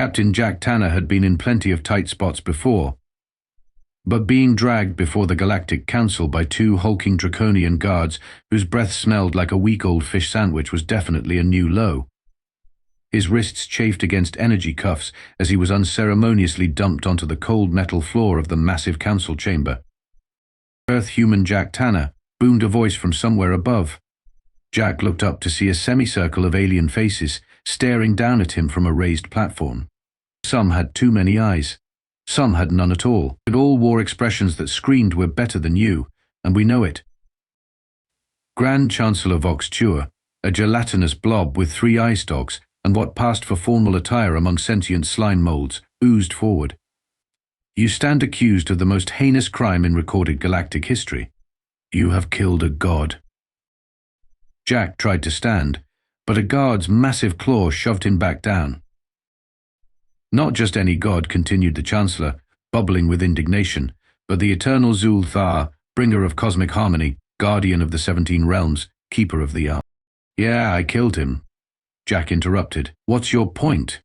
Captain Jack Tanner had been in plenty of tight spots before, but being dragged before the Galactic Council by two hulking draconian guards whose breath smelled like a week-old fish sandwich was definitely a new low. His wrists chafed against energy cuffs as he was unceremoniously dumped onto the cold metal floor of the massive council chamber. Earth-human Jack Tanner, boomed a voice from somewhere above. Jack looked up to see a semicircle of alien faces staring down at him from a raised platform. Some had too many eyes. Some had none at all. But all wore expressions that screamed we're better than you, and we know it. Grand Chancellor Vox Tua, a gelatinous blob with 3 eye stalks and what passed for formal attire among sentient slime molds, oozed forward. You stand accused of the most heinous crime in recorded galactic history. You have killed a god. Jack tried to stand, but a guard's massive claw shoved him back down. Not just any god, continued the Chancellor, bubbling with indignation, but the eternal Zul'Thaar, bringer of cosmic harmony, guardian of the 17 realms, keeper of the arm. Yeah, I killed him. Jack interrupted. What's your point?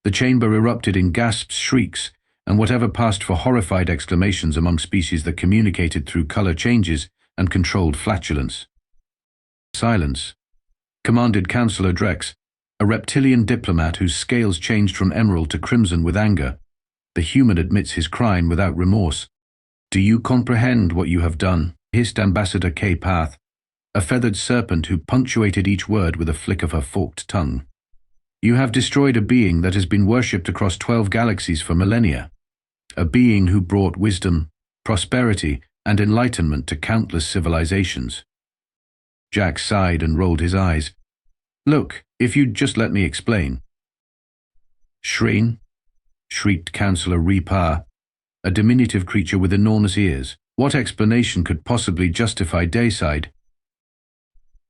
The chamber erupted in gasps, shrieks, and whatever passed for horrified exclamations among species that communicated through color changes and controlled flatulence. Silence, commanded Councillor Drex, a reptilian diplomat whose scales changed from emerald to crimson with anger. The human admits his crime without remorse. Do you comprehend what you have done? Hissed Ambassador K. Path, a feathered serpent who punctuated each word with a flick of her forked tongue. You have destroyed a being that has been worshipped across 12 galaxies for millennia. A being who brought wisdom, prosperity, and enlightenment to countless civilizations. Jack sighed and rolled his eyes. Look, if you'd just let me explain. Shreen, shrieked Councillor Reepar, a diminutive creature with enormous ears. What explanation could possibly justify deicide?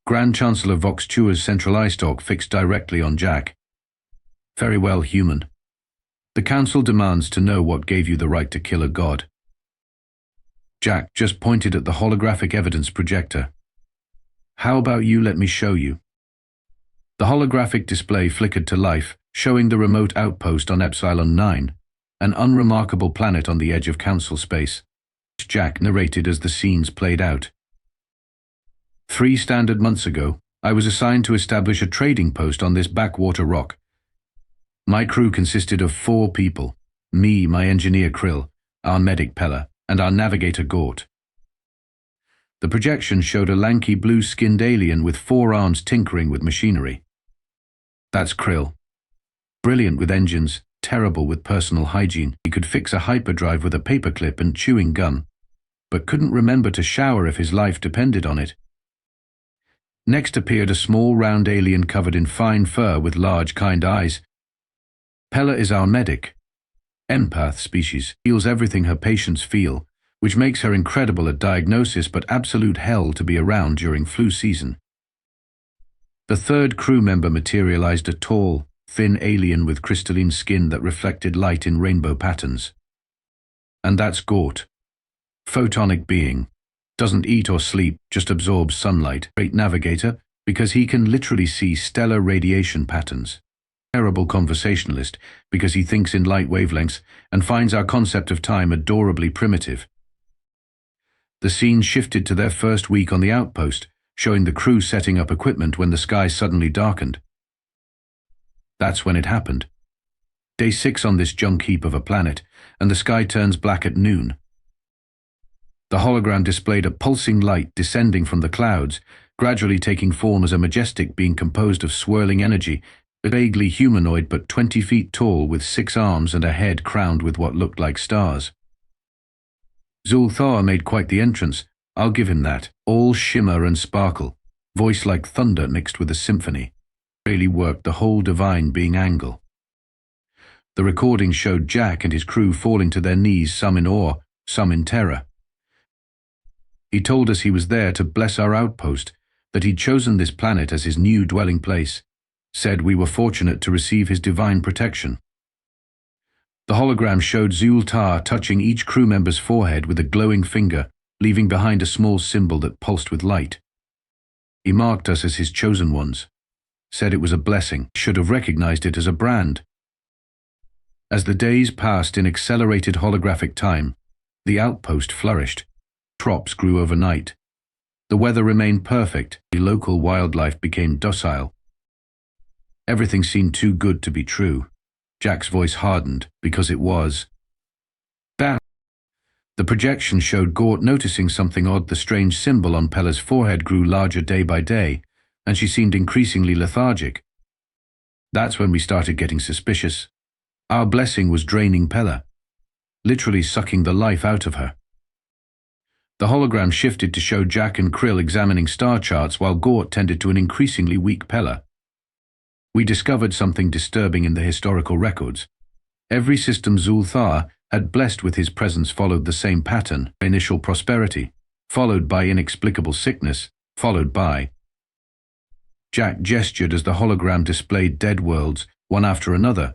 Grand Chancellor Vox Tua's central eye stalk fixed directly on Jack. Very well, human. The Council demands to know what gave you the right to kill a god. Jack just pointed at the holographic evidence projector. How about you let me show you? The holographic display flickered to life, showing the remote outpost on Epsilon 9, an unremarkable planet on the edge of Council space. Jack narrated as the scenes played out. 3 standard months ago, I was assigned to establish a trading post on this backwater rock. My crew consisted of 4 people, me, my engineer Krill, our medic Pella, and our navigator Gort. The projection showed a lanky blue-skinned alien with 4 arms tinkering with machinery. That's Krill. Brilliant with engines, terrible with personal hygiene. He could fix a hyperdrive with a paperclip and chewing gum, but couldn't remember to shower if his life depended on it. Next appeared a small round alien covered in fine fur with large kind eyes. Pella is our medic. Empath species, feels everything her patients feel, which makes her incredible at diagnosis but absolute hell to be around during flu season. The 3rd crew member materialized a tall, thin alien with crystalline skin that reflected light in rainbow patterns. And that's Gort. Photonic being. Doesn't eat or sleep, just absorbs sunlight. Great navigator, because he can literally see stellar radiation patterns. Terrible conversationalist, because he thinks in light wavelengths and finds our concept of time adorably primitive. The scene shifted to their first week on the outpost, showing the crew setting up equipment when the sky suddenly darkened. That's when it happened. Day 6 on this junk heap of a planet, and the sky turns black at noon. The hologram displayed a pulsing light descending from the clouds, gradually taking form as a majestic being composed of swirling energy, vaguely humanoid but 20 feet tall with 6 arms and a head crowned with what looked like stars. Zul'Thaar made quite the entrance, I'll give him that. All shimmer and sparkle, voice like thunder mixed with a symphony. Really worked the whole divine being angle. The recording showed Jack and his crew falling to their knees, some in awe, some in terror. He told us he was there to bless our outpost, that he'd chosen this planet as his new dwelling place, said we were fortunate to receive his divine protection. The hologram showed Zul'Thaar touching each crew member's forehead with a glowing finger, leaving behind a small symbol that pulsed with light. He marked us as his chosen ones. said it was a blessing, should have recognized it as a brand. As the days passed in accelerated holographic time, the outpost flourished. Crops grew overnight. The weather remained perfect. The local wildlife became docile. Everything seemed too good to be true. Jack's voice hardened, because it was. Bam! The projection showed Gort noticing something odd. The strange symbol on Pella's forehead grew larger day by day, and she seemed increasingly lethargic. That's when we started getting suspicious. Our blessing was draining Pella, literally sucking the life out of her. The hologram shifted to show Jack and Krill examining star charts while Gort tended to an increasingly weak Pella. We discovered something disturbing in the historical records. Every system Zul'Thaar had blessed with his presence followed the same pattern: initial prosperity, followed by inexplicable sickness, followed by... Jack gestured as the hologram displayed dead worlds, one after another.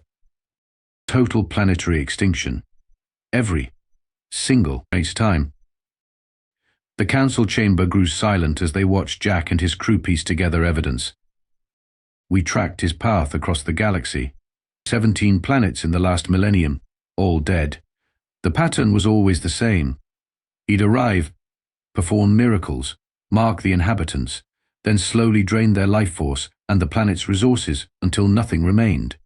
Total planetary extinction. Every single time. The council chamber grew silent as they watched Jack and his crew piece together evidence. We tracked his path across the galaxy. 17 planets in the last millennium, all dead. The pattern was always the same. He'd arrive, perform miracles, mark the inhabitants, then slowly drain their life force and the planet's resources until nothing remained.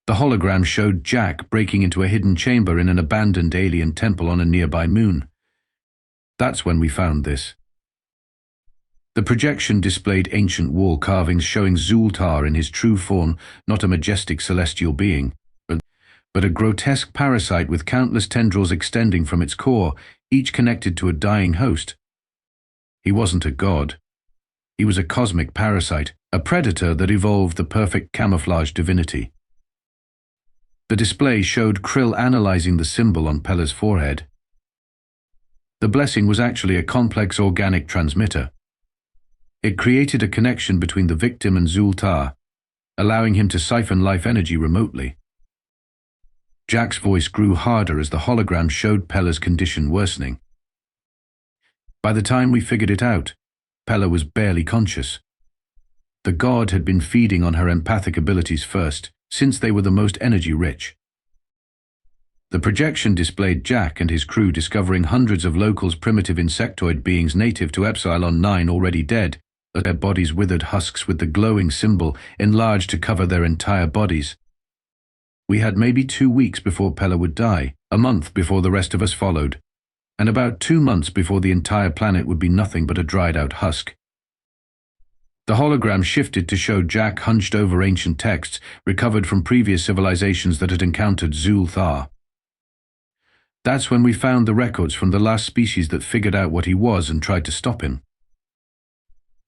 The hologram showed Jack breaking into a hidden chamber in an abandoned alien temple on a nearby moon. That's when we found this. The projection displayed ancient wall carvings showing Zul'Thaar in his true form, not a majestic celestial being, but a grotesque parasite with countless tendrils extending from its core, each connected to a dying host. He wasn't a god. He was a cosmic parasite, a predator that evolved the perfect camouflage divinity. The display showed Krill analyzing the symbol on Pella's forehead. The blessing was actually a complex organic transmitter. It created a connection between the victim and Zul'Thaar, allowing him to siphon life energy remotely. Jack's voice grew harder as the hologram showed Pella's condition worsening. By the time we figured it out, Pella was barely conscious. The god had been feeding on her empathic abilities first, since they were the most energy-rich. The projection displayed Jack and his crew discovering hundreds of locals' primitive insectoid beings native to Epsilon 9 already dead, their bodies withered husks with the glowing symbol enlarged to cover their entire bodies. We had maybe 2 weeks before Pella would die, a month before the rest of us followed, and about 2 months before the entire planet would be nothing but a dried-out husk. The hologram shifted to show Jack hunched over ancient texts recovered from previous civilizations that had encountered Zul'Thaar. That's when we found the records from the last species that figured out what he was and tried to stop him.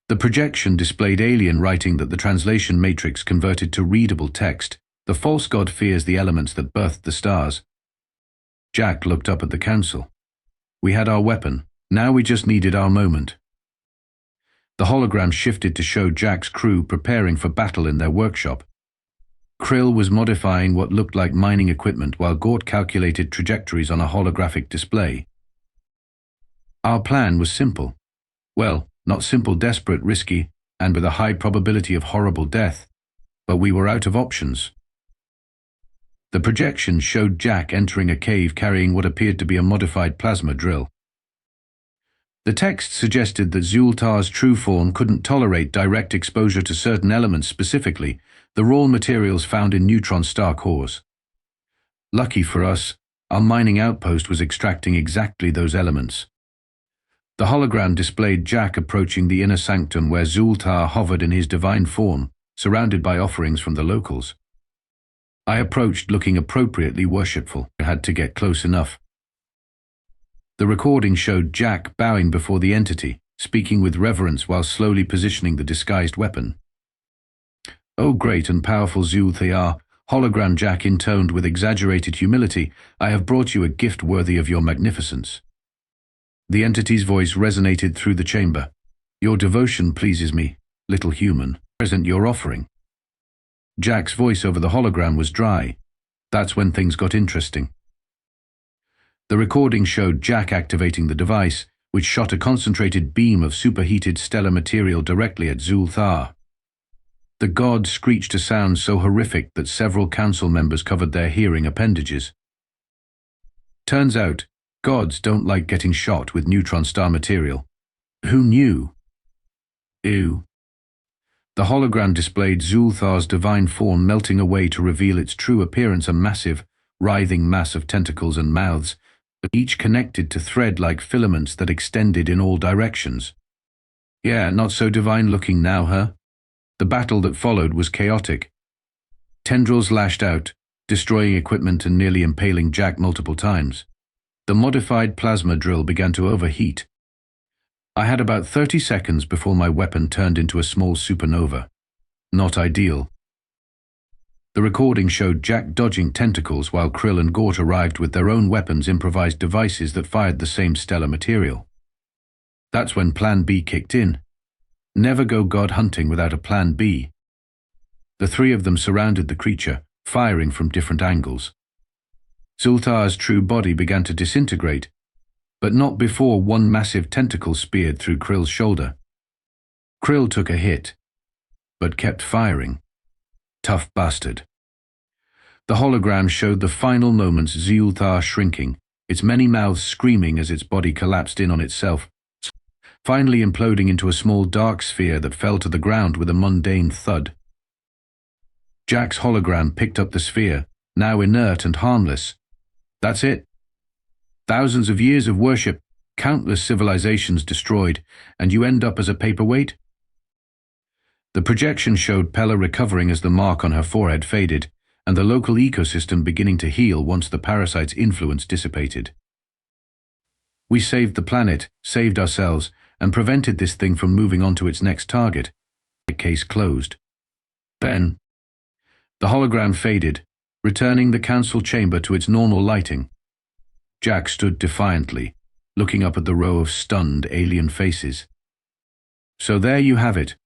The projection displayed alien writing that the translation matrix converted to readable text. The false god fears the elements that birthed the stars. Jack looked up at the council. We had our weapon. Now we just needed our moment. The hologram shifted to show Jack's crew preparing for battle in their workshop. Krill was modifying what looked like mining equipment while Gort calculated trajectories on a holographic display. Our plan was simple. Well, not simple, desperate, risky, and with a high probability of horrible death, but we were out of options. The projection showed Jack entering a cave carrying what appeared to be a modified plasma drill. The text suggested that Zul'Thaar's true form couldn't tolerate direct exposure to certain elements, specifically the raw materials found in neutron star cores. Lucky for us, our mining outpost was extracting exactly those elements. The hologram displayed Jack approaching the inner sanctum where Zul'Thaar hovered in his divine form, surrounded by offerings from the locals. I approached looking appropriately worshipful. I had to get close enough. The recording showed Jack bowing before the entity, speaking with reverence while slowly positioning the disguised weapon. "O great and powerful Zul'Thaar," hologram Jack intoned with exaggerated humility, "I have brought you a gift worthy of your magnificence." The entity's voice resonated through the chamber. "Your devotion pleases me, little human. Present your offering." Jack's voice over the hologram was dry. That's when things got interesting. The recording showed Jack activating the device, which shot a concentrated beam of superheated stellar material directly at Zul'Thaar. The god screeched a sound so horrific that several council members covered their hearing appendages. Turns out, gods don't like getting shot with neutron star material. Who knew? Ew. The hologram displayed Zul'Thaar's divine form melting away to reveal its true appearance, a massive, writhing mass of tentacles and mouths, each connected to thread-like filaments that extended in all directions. Yeah, not so divine-looking now, huh? The battle that followed was chaotic. Tendrils lashed out, destroying equipment and nearly impaling Jack multiple times. The modified plasma drill began to overheat. I had about 30 seconds before my weapon turned into a small supernova. Not ideal. The recording showed Jack dodging tentacles while Krill and Gort arrived with their own weapons, improvised devices that fired the same stellar material. That's when Plan B kicked in. Never go god hunting without a Plan B. The three of them surrounded the creature, firing from different angles. Zul'Thaar's true body began to disintegrate, but not before one massive tentacle speared through Krill's shoulder. Krill took a hit, but kept firing. Tough bastard. The hologram showed the final moments, Zul'Thaar shrinking, its many mouths screaming as its body collapsed in on itself, finally imploding into a small dark sphere that fell to the ground with a mundane thud. Jack's hologram picked up the sphere, now inert and harmless. That's it. Thousands of years of worship, countless civilizations destroyed, and you end up as a paperweight? The projection showed Pella recovering as the mark on her forehead faded, and the local ecosystem beginning to heal once the parasite's influence dissipated. We saved the planet, saved ourselves, and prevented this thing from moving on to its next target. The case closed. Then, the hologram faded, returning the council chamber to its normal lighting. Jack stood defiantly, looking up at the row of stunned alien faces. So there you have it.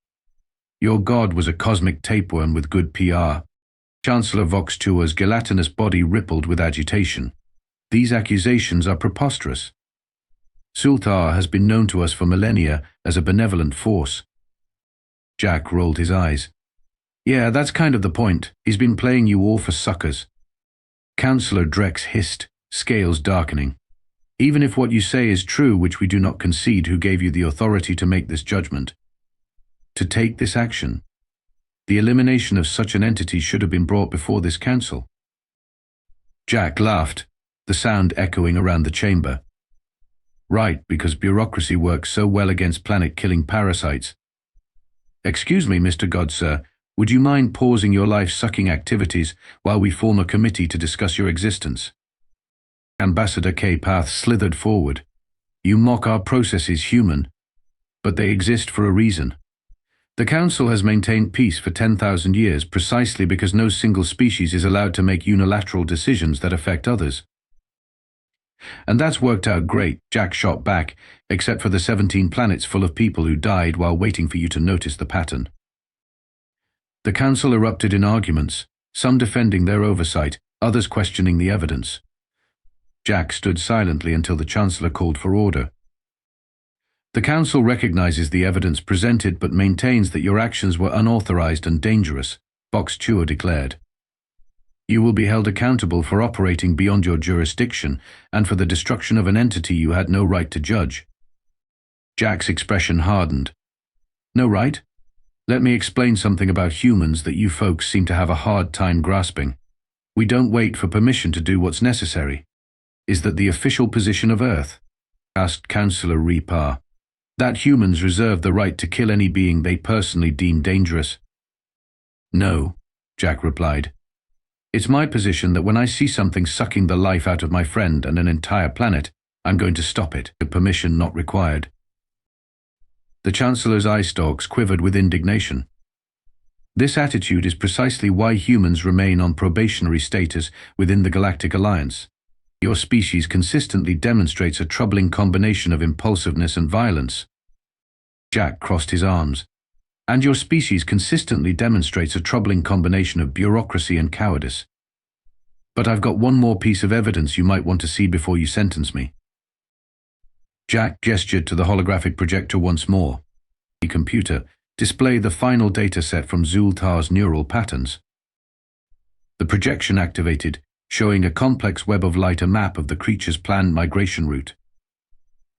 Your god was a cosmic tapeworm with good PR. Chancellor Vox Tua's gelatinous body rippled with agitation. These accusations are preposterous. Zul'Thaar has been known to us for millennia as a benevolent force. Jack rolled his eyes. Yeah, that's kind of the point. He's been playing you all for suckers. Councillor Drex hissed, scales darkening. Even if what you say is true, which we do not concede, who gave you the authority to make this judgment? To take this action? The elimination of such an entity should have been brought before this council. Jack laughed, the sound echoing around the chamber. Right, because bureaucracy works so well against planet-killing parasites. Excuse me, Mr. God, sir. Would you mind pausing your life-sucking activities while we form a committee to discuss your existence? Ambassador K-Path slithered forward. You mock our processes, human, but they exist for a reason. The Council has maintained peace for 10,000 years precisely because no single species is allowed to make unilateral decisions that affect others. And that's worked out great, Jack shot back, except for the 17 planets full of people who died while waiting for you to notice the pattern. The Council erupted in arguments, some defending their oversight, others questioning the evidence. Jack stood silently until the Chancellor called for order. The Council recognizes the evidence presented but maintains that your actions were unauthorized and dangerous, Vox Tua declared. You will be held accountable for operating beyond your jurisdiction and for the destruction of an entity you had no right to judge. Jack's expression hardened. No right? Let me explain something about humans that you folks seem to have a hard time grasping. We don't wait for permission to do what's necessary. Is that the official position of Earth? Asked Councillor Repar. That humans reserve the right to kill any being they personally deem dangerous? No, Jack replied. It's my position that when I see something sucking the life out of my friend and an entire planet, I'm going to stop it, with permission not required. The Chancellor's eye stalks quivered with indignation. This attitude is precisely why humans remain on probationary status within the Galactic Alliance. Your species consistently demonstrates a troubling combination of impulsiveness and violence. Jack crossed his arms. And your species consistently demonstrates a troubling combination of bureaucracy and cowardice. But I've got one more piece of evidence you might want to see before you sentence me. Jack gestured to the holographic projector once more. The computer, Display the final data set from Zul'Thaar's neural patterns. The projection activated, showing a complex web of light, a map of the creature's planned migration route.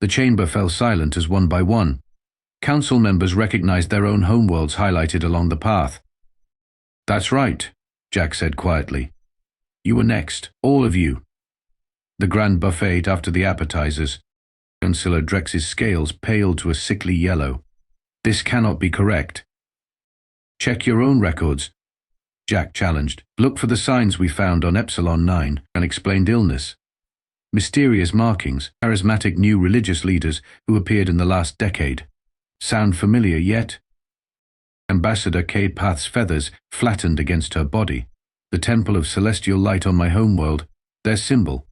The chamber fell silent as one by one. Council members recognized their own homeworlds highlighted along the path. "That's right," Jack said quietly. "You were next, all of you." The grand buffet after the appetizers. Councillor Drex's scales paled to a sickly yellow. "This cannot be correct." "Check your own records," Jack challenged. "Look for the signs we found on Epsilon 9, unexplained illness. Mysterious markings, charismatic new religious leaders who appeared in the last decade. Sound familiar yet?" Ambassador K-Path's feathers flattened against her body. "The Temple of Celestial Light on my homeworld, their symbol,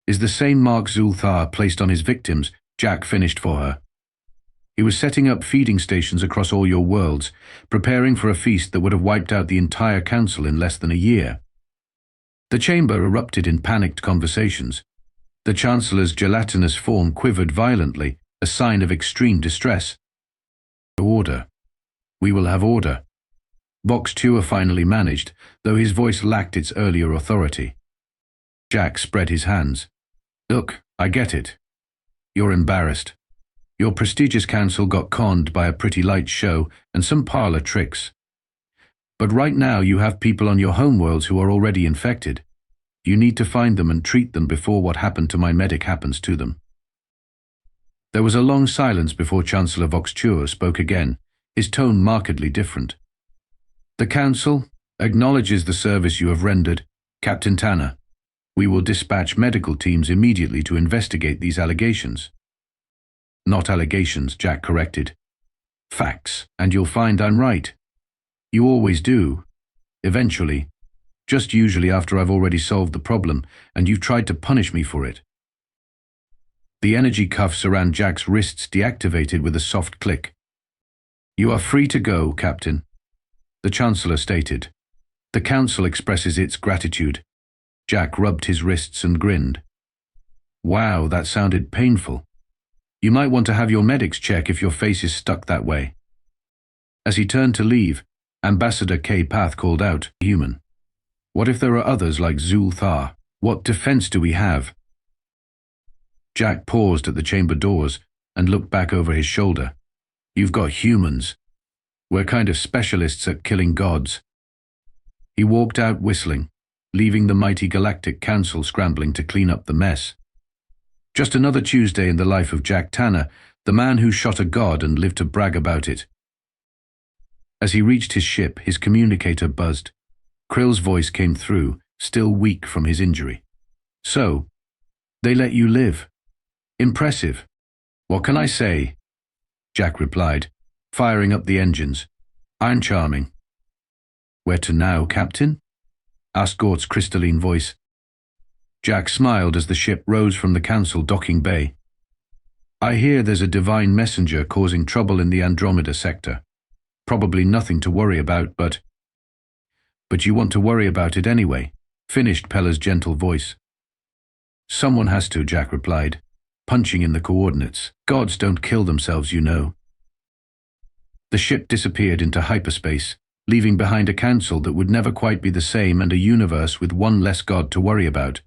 is the same mark Zul'Thaar placed on his victims," Jack finished for her. "He was setting up feeding stations across all your worlds, preparing for a feast that would have wiped out the entire council in less than a year." The chamber erupted in panicked conversations. The Chancellor's gelatinous form quivered violently, a sign of extreme distress. "Order. We will have order," Vox Tua finally managed, though his voice lacked its earlier authority. Jack spread his hands. "Look, I get it. You're embarrassed. Your prestigious council got conned by a pretty light show and some parlor tricks. But right now you have people on your homeworlds who are already infected. You need to find them and treat them before what happened to my medic happens to them." There was a long silence before Chancellor Vox Tua spoke again, his tone markedly different. "The Council acknowledges the service you have rendered, Captain Tanner. We will dispatch medical teams immediately to investigate these allegations." "Not allegations," Jack corrected. "Facts, and you'll find I'm right. You always do. Eventually. Just usually after I've already solved the problem, and you've tried to punish me for it." The energy cuffs around Jack's wrists deactivated with a soft click. "You are free to go, Captain," the Chancellor stated. "The Council expresses its gratitude." Jack rubbed his wrists and grinned. "Wow, that sounded painful. You might want to have your medics check if your face is stuck that way." As he turned to leave, Ambassador K-Path called out, "Human. What if there are others like Zul'Thaar? What defense do we have?" Jack paused at the chamber doors and looked back over his shoulder. "You've got humans. We're kind of specialists at killing gods." He walked out whistling, leaving the mighty Galactic Council scrambling to clean up the mess. Just another Tuesday in the life of Jack Tanner, the man who shot a god and lived to brag about it. As he reached his ship, his communicator buzzed. Krill's voice came through, still weak from his injury. "So, they let you live. Impressive. What can I say?" Jack replied, firing up the engines. "I'm charming." "Where to now, Captain?" asked Gort's crystalline voice. Jack smiled as the ship rose from the Council docking bay. "I hear there's a divine messenger causing trouble in the Andromeda sector. Probably nothing to worry about, but you want to worry about it anyway," finished Pella's gentle voice. "Someone has to," Jack replied, punching in the coordinates. "Gods don't kill themselves, you know." The ship disappeared into hyperspace, leaving behind a council that would never quite be the same and a universe with one less god to worry about.